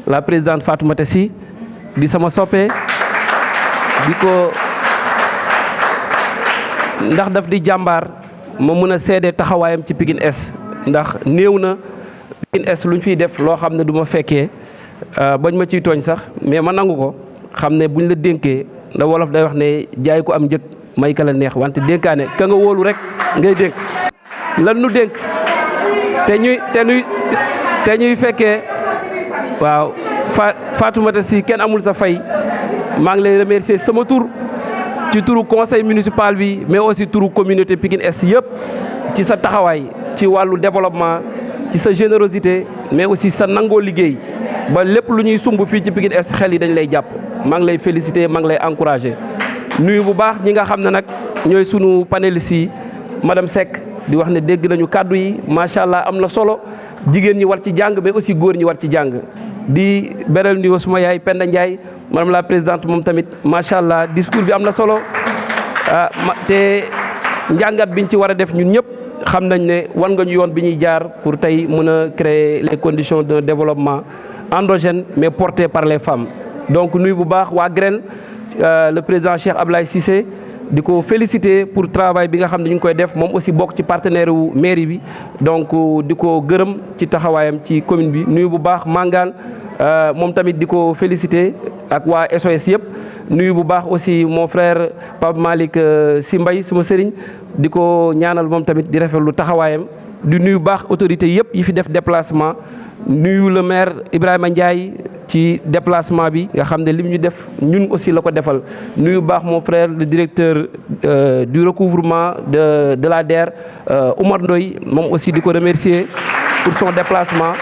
la présidente Fatoumata Sy di sama soppe di ko ndax daf di jàmbaar ma mën a seede taxawaayam ci Pikine Est ndax néew na Pikine Est lu ñu fiy def loo xam ne du ma fekkee bañ ma ciy tooñ sax mais ma nangu ko xam ne buñ la dénkee ndax wolof day wax ne jaay ko am njëg may ka la neex wante dénkaane ka nga wóolu rek ngay dénk lan nu dénk te ñuy fekkee waaw Fatoumata Sy kenn amul sa fay maa ngi lay remercier sama tur ci turu conseil municipal bi mais aussi turu communauté Pikine Est yëpp ci sa taxawaay ci wàllu développement ci sa générosité mais aussi sa nangoo liggéey ba lépp lu ñuy sumb fii ci Pikine Est xel yi dañ lay jàpp maa ngi lay féliciter maa ngi lay encourager nuyu bu baax ñi nga xam ne nag ñooy sunu panélistes yi madame Seck di wax ne dégg nañu kàddu yi macha allah am na solo jigéen ñi war ci jàng mais aussi góor ñi war ci jàng di beral nuyoo suma yaay Penda Ndiaye madame la présidente moom tamit macha allah discours bi am na solo te njàngat biñ ci war a def ñun ñëpp xam nañ ne wan nga ñu yoon bi ñuy jaar pour tey mën a créer les conditions d'un développement endogène mais porté par les femmes. donc nuyu bu baax waa Graine le président Cheikh Ablaye Cissé di ko féliciter pour travail bi nga xam ne ñu ngi koy def moom aussi bokk ci partenaire wu mairie bi donc di ko gërëm ci taxawaayam ci commune bi nuyu bu baax Mangane moom tamit di ko féliciter ak waa SOS yëpp nuyu bu baax aussi mon frère Pape Malick Sy Mbaye suma sëriñ di ko ñaanal moom tamit di rafetlu taxawaayam di nuyu baax autorités yëpp yi fi def déplacement nuyu le maire Ibrahima Ndiaye ci déplacement bi nga xam ne lim ñu def ñun aussi la ko defal nuyu baax mon frère le directeur du recouvrement de la DER Oumar Ndoye moom aussi di ko remercier pour son déplacement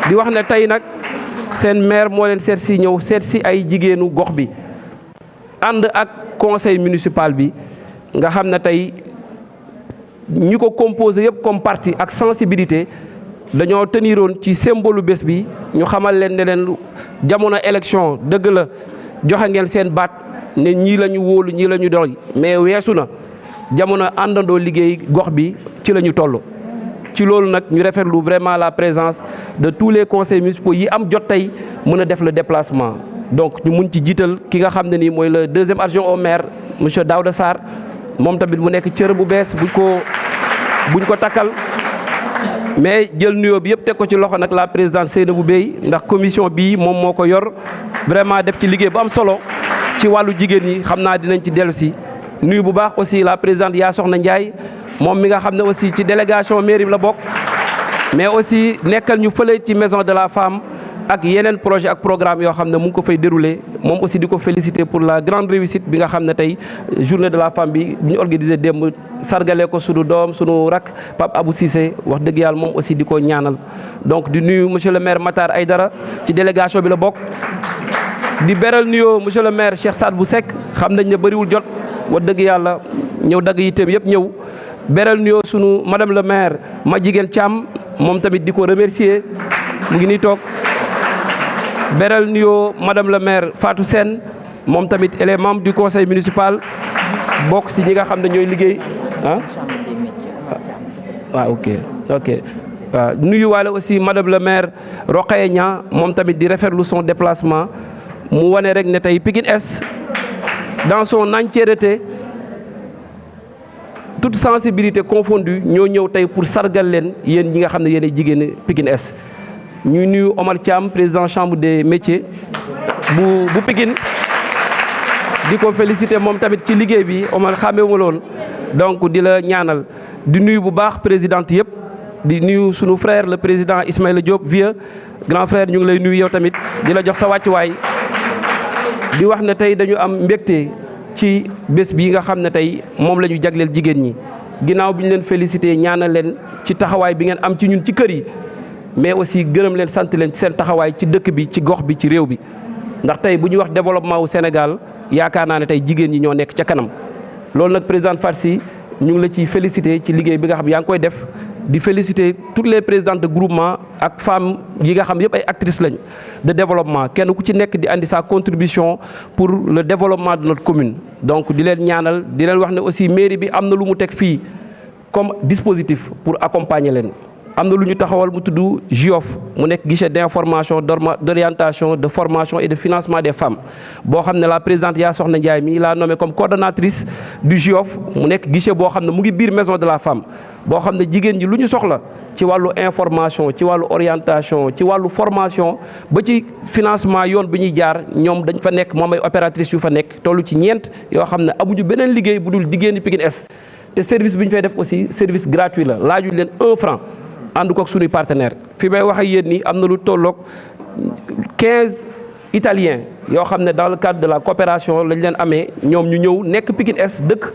di wax ne tey nag seen maire moo leen seet si ñëw seet si ay jigéenu gox bi ànd ak conseil municipal bi nga xam ne tey ñi ko composé yëpp comme parti ak sensibilité dañoo teniroon ci symbole bés bi ñu xamal leen ne leen jamono élection dëgg la joxe ngeen seen baat ne ñii la ñu wóolu ñii la ñu doy mais weesu na jamono àndandoo liggéey gox bi ci la ñu toll. ci loolu nag ñu rafetlu vraiment la présence de tous les conseils municipaux yi am jot tey mën a def le déplacement donc ñu mun ci jiital ki nga xam ne nii mooy le deuxième adjoint au maire monsieur Daouda Sarr moom tamit mu nekk cër bu bees buñ ko takkal. mais jël nuyoo bi yëpp teg ko ci loxo nag la présidente Seynabou Bey ndax commission bii moom moo ko yor vraiment def ci liggéey bu am solo ci wàllu jigéen ñi xam naa dinañ ci dellu si nuyu bu baax aussi la présidente yaa soxna Ndiaye moom mi nga xam ne aussi ci délégation mairie bi la bokk mais aussi nekkal ñu fële ci maison de la femme ak yeneen projet ak programme yoo xam ne mu ngi ko fay dérouler moom aussi di ko féliciter pour la grande réussite bi nga xam ne tey journée de la femme bi ñu organisé démb sargale ko sunu doom sunu rak Pape Abou Cissé wax dëgg yàlla moom aussi di ko ñaanal donc di nuyu monsieur le maire Matar Aydara ci délégation bi la bokk di beral nuyoo monsieur le maire Cheikh Sadbou Seck xam nañ ne bëriwul jot wax dëgg yàlla ñëw dagg yitteem yëpp ñëw beral nuyoo sunu madame le maire ma jigéen Thiam moom tamit di ko remercier mu ngi nii toog beral nuyoo madame le maire Fatou Sène moom tamit elle est membre du conseil municipal bokk si ñi nga xam ne ñooy liggéey ok waaw nuyu waale aussi madame le maire Rokhaya Niang moom tamit di rafetlu son déplacement mu wane rek ne tey Pikine Est dans son entièreté toute sensibilité confondue ñoo ñëw tey pour sargal leen yéen ñi nga xam ne yéen ay jigéen Pikine Est ñuy nuyu Omar Thiam président chambre des métiers bu Pikine di ko féliciter moom tamit ci liggéey bi Omar xàmmeewuma loon donc di la ñaanal di nuyu bu baax présidente yëpp di nuyu sunu frère le président Ismaïla Diop vieux grand frère ñu ngi lay nuyu yow tamit di la jox sa wàccuwaay di wax ne tey dañu am mbégte ci bés bii nga xam ne tey moom la ñu jagleel jigéen ñi ginnaaw bi ñu leen félicité ñaanal leen ci taxawaay bi ngeen am ci ñun ci kër yi mais aussi gërëm leen sant leen ci seen taxawaay ci dëkk bi ci gox bi ci réew bi ndax tey bu ñuy wax développement wu Sénégal yaakaar naa ne tey jigéen ñi ñoo nekk ca kanam loolu nag présidente Farsi ñu ngi la ciy félicité ci liggéey bi nga xam yaa ngi koy def di féliciter toutes les présidentes de groupement ak femmes yi nga xam yëpp ay actrices lañ de développement kenn ku ci nekk di andi sa contribution pour le développement de notre commune. donc di leen ñaanal di leen wax ne aussi mairie bi am na lu mu teg fii comme dispositif pour accompagner leen am na lu ñu taxawal mu tudd GIOF mu nekk guichet d'information d'orientation de formation et de financement des femmes boo xam ne la présidente yaa Soxna Ndiaye mi laa nommé comme coordonnatrice du GIOF mu nekk guichet boo xam ne mu ngi biir maison de la femme boo xam ne jigéen ñi lu ñu soxla ci wàllu information ci wàllu orientation ci wàllu formation ba ci financement yoon bi ñuy jaar ñoom dañ fa nekk moom ay opératrices yu fa nekk tollu ci ñeent yoo xam ne amuñu beneen liggéey bu dul jigéeni Pikine Est te service bi ñu fay def aussi service gratuit la laajuñ leen 1 franc ànd ko ak suñuy partenaire fi may wax ak yéen nii am na lu tolloog 15 italiens yoo xam ne dans le cadre de la coopération lañ leen amee ñoom ñu ñëw nekk Pikine Est dëkk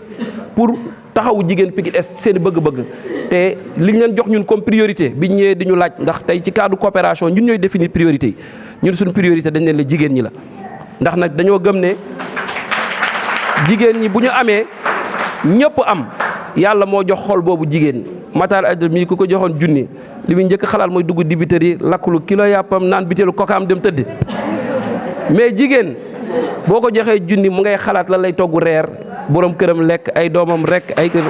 pour taxawu jigéen Pikine Est seen bëgg-bëgg te liñ leen jox ñun comme priorité biñ ñëwee di ñu laaj ndax tey ci cadre coopération ñun ñooy définir priorité yi ñun suñu priorité dañ leen la jigéen ñi la ndax nag dañoo gëm ne jigéen ñi bu ñu amee ñëpp am yàlla moo jox xol boobu jigéen Matar Adja mii ku ko joxoon junni li muy njëkk xalaat mooy dugg dibiteri lakkulu kilo yàppam naan biteelu kokaam dem tëdd mais jigéen boo ko joxee junni mu ngay xalaat lan lay togg reer borom këram lekk ay doomam rek ay kër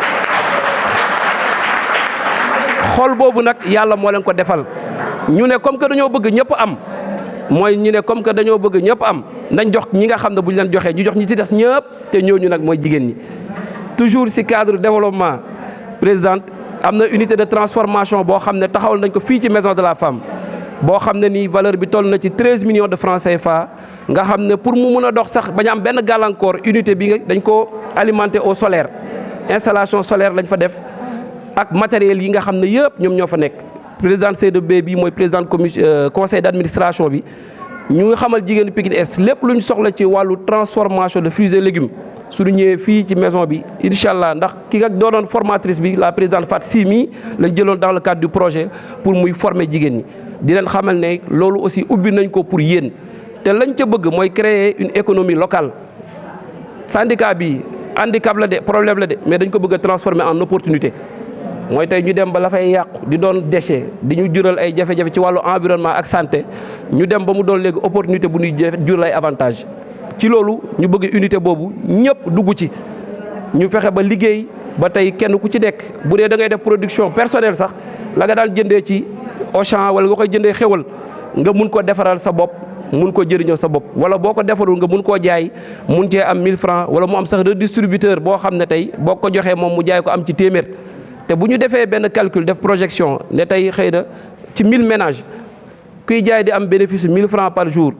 xol boobu nag yàlla moo leen ko defal ñu ne comme que dañoo bëgg ñëpp am mooy ñu ne comme que dañoo bëgg ñëpp am nañ jox ñi nga xam ne bu ñu leen joxee ñu jox ñi ci des ñëpp te ñooñu nag mooy jigéen ñi toujours ci cadre développement présidente am na unité de transformation boo xam ne taxawal nañ ko fii ci maison de la femme boo xam ne nii valeur bi toll na ci 13 millions de francs CFA nga xam ne pour mu mun a dox sax bañ am benn gàllankoor unité bi dañ ko alimenté au solaire installation solaire lañ fa def ak matériel yi nga xam ne yëpp ñoom ñoo fa nekk présidente C2B bi mooy présidente conseil d'administration bi ñu ngi xamal jigéenu Pikine Est lépp lu ñu soxla ci wàllu transformation de fruits et légumes suñu ñëwee fii ci maison bi incha allah ndax ki nga doonoon formatrice bi la présidente Fat Si mi lañ jëloon dans le cadre du projet pour muy former jigéen ñi di leen xamal ne loolu aussi ubbi nañ ko pour yéen te lañ ca bëgg mooy créer une économie locale syndicat bi handicap la de problème la de mais dañ ko bëgg a transformer en opportunité mooy tey ñu dem ba la fay yàqu di doon déchet di ñu jural ay jafe-jafe ci wàllu environnement ak santé ñu dem ba mu doon léegi opportunité bu ñuy jural ay avantage ci loolu ñu bëgg unité boobu ñëpp dugg ci ñu fexe ba liggéey ba tey kenn ku ci nekk bu dee da ngay def production personnelle sax la nga daan jëndee ci Auchan wala nga koy jëndee xewal nga mun ko defaral sa bopp mun ko jëriñoo sa bopp wala boo ko defarul nga mun koo jaay mun cee am 1000 francs wala mu am sax redistributeur boo xam ne tey boo ko joxee moom mu jaay ko am ci téeméer te bu ñu defee benn calcul def projection ne tey xëy na ci 1000 ménages kuy jaay di am bénéfice 1000 francs par jour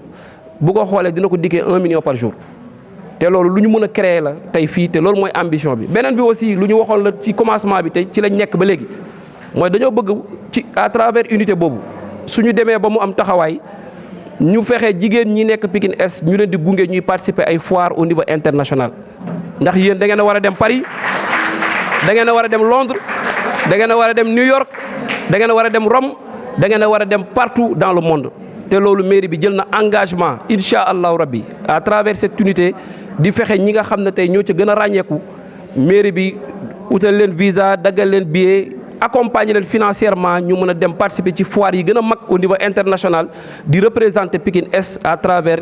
bu ko xoolee dina ko dikkee 1 million par jour te loolu lu ñu mën a créer la tey fii te loolu mooy ambition bi. beneen bi aussi lu ñu waxoon la ci commencement bi te ci lañ nekk ba léegi mooy dañoo bëgg ci à travers unité boobu suñu demee ba mu am taxawaay ñu fexe jigéen ñi nekk Pikine Est ñu leen di gunge ñuy participer ay foire au niveau international ndax yéen da ngeen a war a dem Paris da ngeen a war a dem Londres da ngeen a war a dem New York da ngeen a war a dem Rome da ngeen a war a dem partout dans le monde te loolu mairie bi jël na engagement incha allahu rabbi à travers cette unité di fexe ñi nga xam ne tey ñoo ca gën a ràññeeku mairie bi utal leen visa daggal leen billet accompagner leen financièrement ñu mën a dem participer ci foire yi gën a mag au niveau international di représenter Pikine Est à travers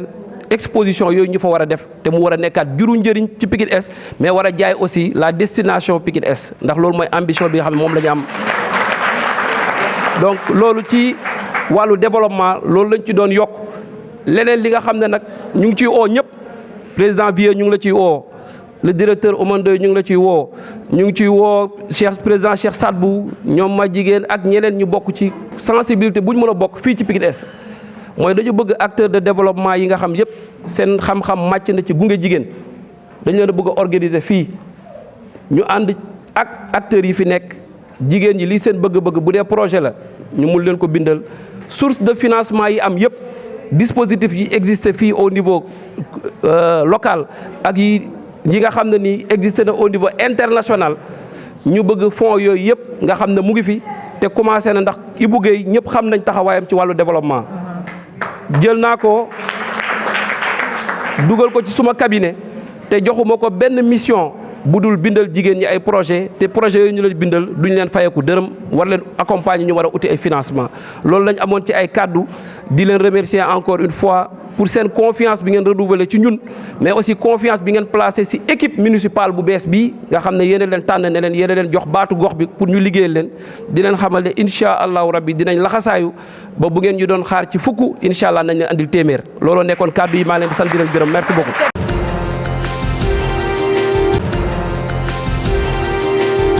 exposition yooyu ñu fa war a def te mu war a nekkaat juru njëriñ ci Pikine Est mais war a jaay aussi la destination Pikine Est ndax loolu mooy ambition bi nga xam ne moom la ñu am. donc loolu ci wàllu développement loolu lañ ci doon yokk leneen li nga xam ne nag ñu ngi ciy oo ñëpp président Vieux ñu ngi la ciy oo le directeur Oumar Ndoye ñu ngi la ciy woo ñu ngi ciy woo président Cheikh Sadbou ñoom ma jigéen ak ñeneen ñu bokk ci sensibilité bu ñu mën a bokk fii ci Pikine Est mooy dañu bëgg acteur de développement yi nga xam yëpp seen xam-xam màcc na ci gunge jigéen dañu leen a bëgg a organiser fii ñu ànd ak acteurs yi fi nekk jigéen ñi lii seen bëgg-bëgg bu dee projet la ñu mun leen ko bindal source de financement yi am yëpp dispositif yi existe fii au niveau local ak yi nga xam ne nii existe na au niveau international ñu bëgg fonds yooyu yëpp nga xam ne mu ngi fi te commencé na ndax Ibou Guèye ñëpp xam nañ taxawaayam ci wàllu développement jël naa ko dugal ko ci suma cabinet te joxuma ko benn mission bu dul bindal jigéen ñi ay projet te projet yooyu ñu leen bindal duñ leen fayeku dërëm war leen accompagner ñu war a uti ay financement loolu lañ amoon ci ay kàddu di leen remercier encore une fois pour seen confiance bi ngeen renouveler ci ñun mais aussi confiance bi ngeen placé ci équipe municipale bu bees bii nga xam ne yéen leen tànn ne leen yéen leen jox baatu gox bi pour ñu liggéeyal leen di leen xamal ne incha allahu rabbi dinañ laxasaayu ba bu ngeen ñu doon xaar ci fukk incha allah nañ leen andil téeméer looloo nekkoon kàddu yi maa leen di sant di leen gërëm merci beaucoup.